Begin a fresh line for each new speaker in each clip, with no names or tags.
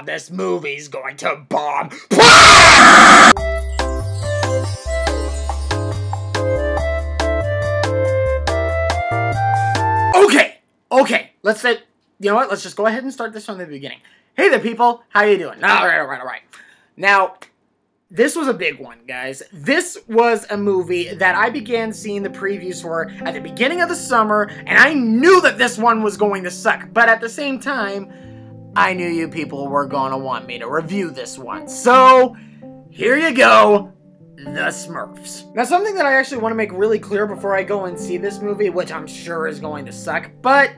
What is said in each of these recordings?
this movie's going to bomb. Okay, let's say, you know what, let's just go ahead and start this from the beginning. Hey there, people, how you doing? Alright. Now, this was a big one, guys. This was a movie that I began seeing the previews for at the beginning of the summer, and I knew that this one was going to suck, but at the same time, I knew you people were going to want me to review this one. So, here you go. The Smurfs. Now, something that I actually want to make really clear before I go and see this movie, which I'm sure is going to suck, but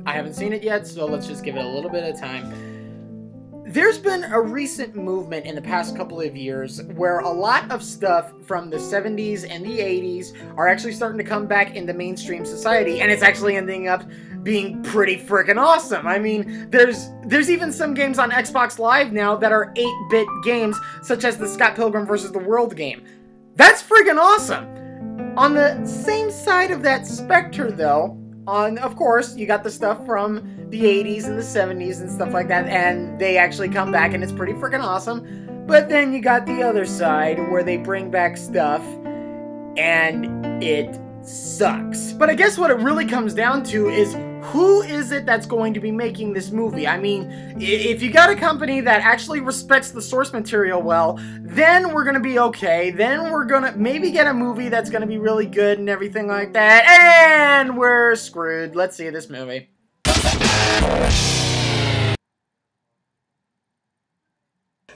I haven't seen it yet, so let's just give it a little bit of time. There's been a recent movement in the past couple of years where a lot of stuff from the 70s and the 80s are actually starting to come back into mainstream society, and it's actually ending up being pretty freaking awesome. I mean, there's even some games on Xbox Live now that are 8-bit games, such as the Scott Pilgrim vs. the World game. That's freaking awesome! On the same side of that specter, though, of course, you got the stuff from the 80s and the 70s and stuff like that, and they actually come back, and it's pretty freaking awesome. But then you got the other side, where they bring back stuff, and it sucks. But I guess what it really comes down to is, who is it that's going to be making this movie? I mean, if you got a company that actually respects the source material well, then we're gonna be okay. Then we're gonna maybe get a movie that's gonna be really good and everything like that. And we're screwed. Let's see this movie.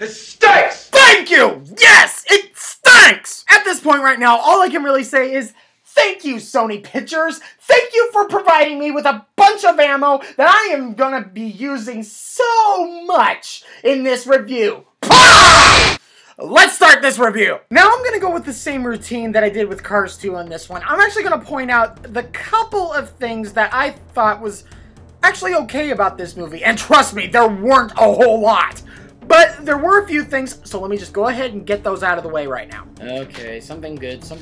It stinks!
Thank you! Yes! It stinks! At this point right now, all I can really say is, thank you, Sony Pictures! Thank you for providing me with a bunch of ammo that I am gonna be using so much in this review. Let's start this review! Now I'm gonna go with the same routine that I did with Cars 2 on this one. I'm actually gonna point out the couple of things that I thought was actually okay about this movie. And trust me, there weren't a whole lot. But there were a few things, so let me just go ahead and get those out of the way right now. Okay, something good. The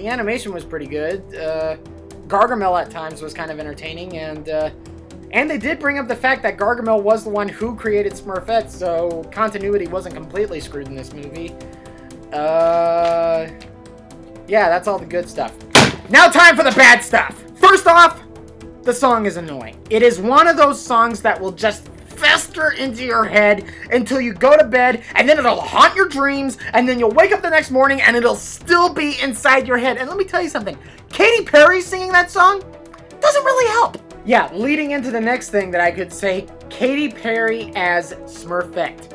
animation was pretty good. Gargamel at times was kind of entertaining, and they did bring up the fact that Gargamel was the one who created Smurfette, so continuity wasn't completely screwed in this movie. Yeah, that's all the good stuff. Now time for the bad stuff! First off, the song is annoying. It is one of those songs that will just fester into your head until you go to bed, and then it'll haunt your dreams, and then you'll wake up the next morning and it'll still be inside your head. And let me tell you something, Katy Perry singing that song doesn't really help. Yeah, leading into the next thing that I could say, Katy Perry as Smurfette.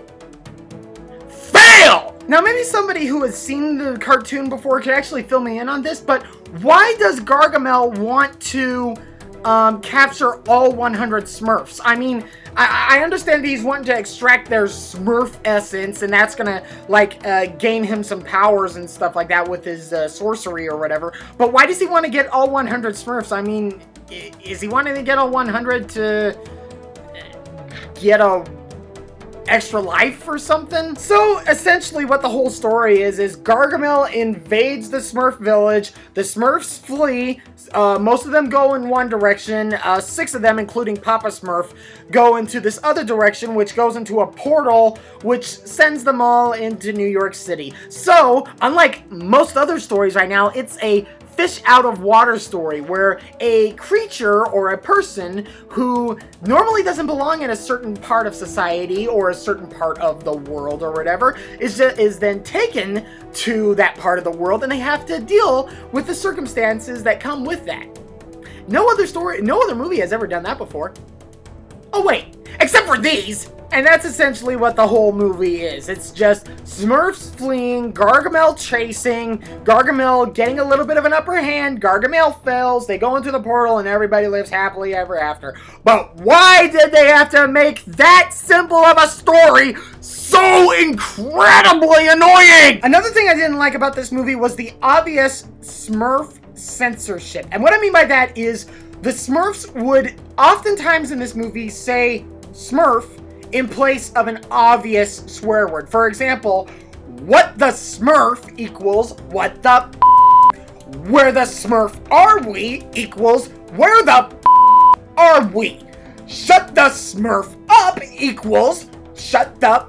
Fail! Now maybe somebody who has seen the cartoon before could actually fill me in on this, but why does Gargamel want to capture all 100 Smurfs? I mean, I understand that he's wanting to extract their Smurf essence, and that's gonna, like, gain him some powers and stuff like that with his sorcery or whatever. But why does he want to get all 100 Smurfs? I mean, is he wanting to get all 100 to get a extra life or something? So essentially what the whole story is Gargamel invades the Smurf village, the Smurfs flee, most of them go in one direction, 6 of them, including Papa Smurf, go into this other direction, which goes into a portal, which sends them all into New York City. So, unlike most other stories right now, it's a fish out of water story where a creature or a person who normally doesn't belong in a certain part of society or a certain part of the world or whatever is then taken to that part of the world, and they have to deal with the circumstances that come with that. No other movie has ever done that before. Oh wait, except for these! And that's essentially what the whole movie is. It's just Smurfs fleeing, Gargamel chasing, Gargamel getting a little bit of an upper hand, Gargamel fails, they go into the portal, and everybody lives happily ever after. But why did they have to make that simple of a story so incredibly annoying? Another thing I didn't like about this movie was the obvious Smurf censorship. And what I mean by that is the Smurfs would oftentimes in this movie say Smurf in place of an obvious swear word. For example, what the Smurf equals what the where the Smurf are we equals where the are we. shut the Smurf up equals shut the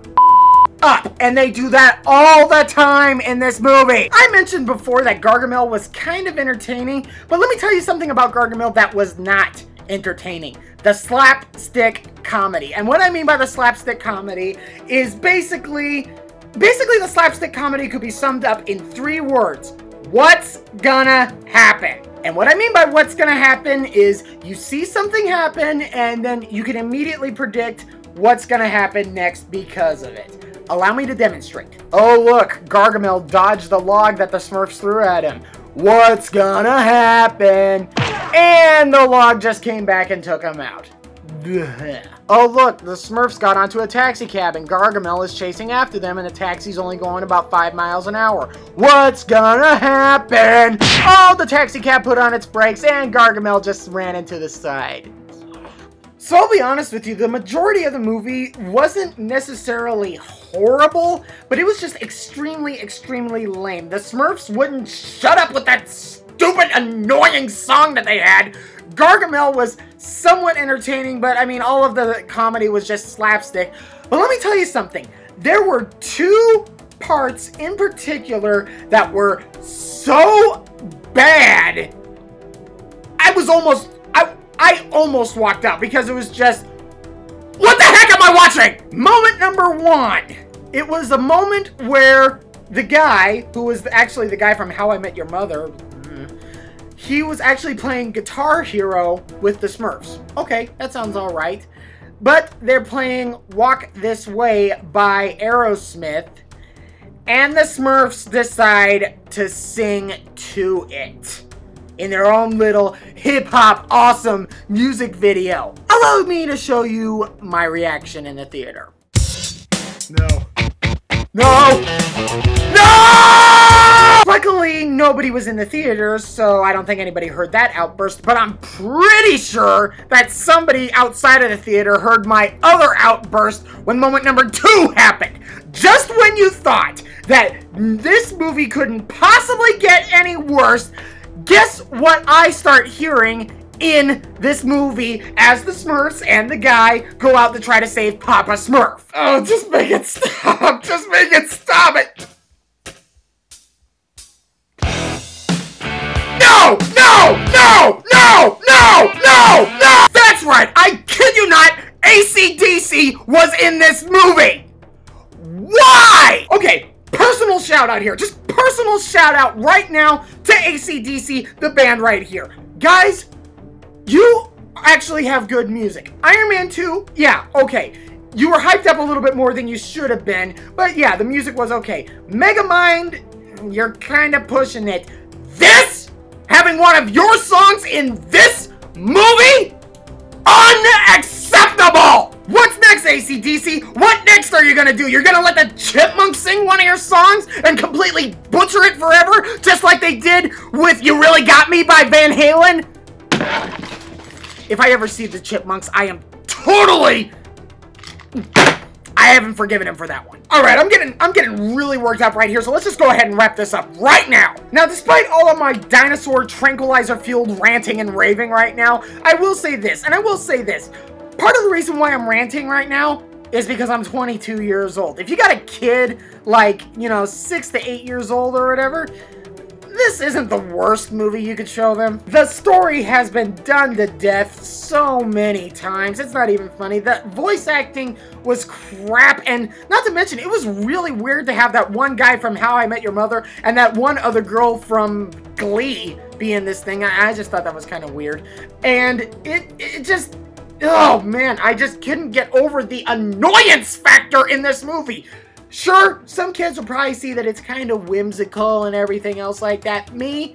up. And they do that all the time in this movie. I mentioned before that Gargamel was kind of entertaining, but let me tell you something about Gargamel that was not entertaining. The slapstick comedy. And what I mean by the slapstick comedy is basically the slapstick comedy could be summed up in 3 words. What's gonna happen? And what I mean by what's gonna happen is you see something happen and then you can immediately predict what's gonna happen next because of it. Allow me to demonstrate. Oh look, Gargamel dodged the log that the Smurfs threw at him. What's gonna happen? And the log just came back and took him out. Oh look, the Smurfs got onto a taxi cab and Gargamel is chasing after them and the taxi's only going about 5 miles an hour. What's gonna happen? Oh, the taxi cab put on its brakes and Gargamel just ran into the side. So I'll be honest with you, the majority of the movie wasn't necessarily horrible, but it was just extremely, extremely lame. The Smurfs wouldn't shut up with that stupid, annoying song that they had. Gargamel was somewhat entertaining, but I mean, all of the comedy was just slapstick. But let me tell you something. There were 2 parts in particular that were so bad, I almost walked out because it was just, what the heck am I watching? Moment number 1. It was a moment where the guy, who was actually the guy from How I Met Your Mother, he was actually playing Guitar Hero with the Smurfs. Okay, that sounds alright. But they're playing Walk This Way by Aerosmith, and the Smurfs decide to sing to it in their own little hip-hop awesome music video. Allow me to show you my reaction in the theater. No. No! No! Luckily, nobody was in the theater, so I don't think anybody heard that outburst, but I'm pretty sure that somebody outside of the theater heard my other outburst when moment number 2 happened. Just when you thought that this movie couldn't possibly get any worse, guess what I start hearing in this movie as the Smurfs and the guy go out to try to save Papa Smurf. Oh, just make it stop. Just make it stop it. No, no, no, no, no, no, no. That's right. I kid you not. AC/DC was in this movie. Why? Okay. Personal shout out here. Just personal shout out right now to AC/DC, the band right here. Guys, you actually have good music. Iron Man 2, yeah, okay. You were hyped up a little bit more than you should have been, but yeah, the music was okay. Megamind, you're kind of pushing it. This? Having one of your songs in this movie? Unacceptable! What's next, AC/DC? What next are you gonna do? You're gonna let the Chipmunks sing one of your songs and completely butcher it forever? Just like they did with You Really Got Me by Van Halen? If I ever see the Chipmunks, I am totally... I haven't forgiven him for that one. Alright, I'm getting really worked up right here, so let's just go ahead and wrap this up right now. Now, despite all of my dinosaur tranquilizer-fueled ranting and raving right now, I will say this, and I will say this. Part of the reason why I'm ranting right now is because I'm 22 years old. If you got a kid, like, 6 to 8 years old or whatever, this isn't the worst movie you could show them. The story has been done to death so many times. It's not even funny. The voice acting was crap, and not to mention, it was really weird to have that one guy from How I Met Your Mother and that one other girl from Glee be in this thing. I just thought that was kind of weird. And it just... Oh man, I just couldn't get over the annoyance factor in this movie. Sure, some kids will probably see that it's kind of whimsical and everything else like that. Me,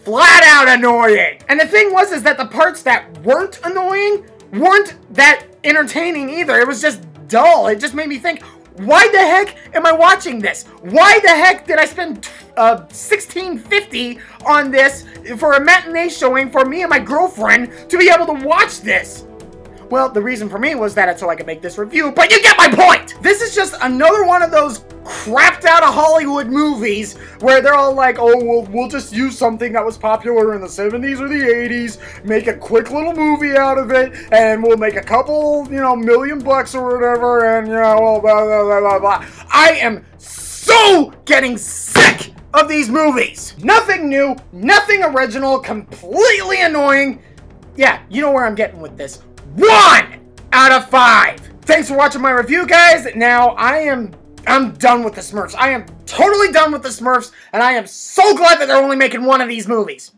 flat out annoying. And the thing was is that the parts that weren't annoying weren't that entertaining either. It was just dull. It just made me think, why the heck am I watching this? Why the heck did I spend $16.50 on this for a matinee showing for me and my girlfriend to be able to watch this? Well, the reason for me was that it's so I could make this review, but you get my point! This is just another one of those crapped out of Hollywood movies where they're all like, oh, we'll just use something that was popular in the 70s or the 80s, make a quick little movie out of it, and we'll make a couple, you know, $1,000,000 or whatever, and, you know, well, blah, blah, blah, blah, blah. I am so getting sick of these movies! Nothing new, nothing original, completely annoying. Yeah, you know where I'm getting with this. 1 out of 5. Thanks for watching my review, guys. Now, I'm done with the Smurfs. I am totally done with the Smurfs, and I am so glad that they're only making one of these movies.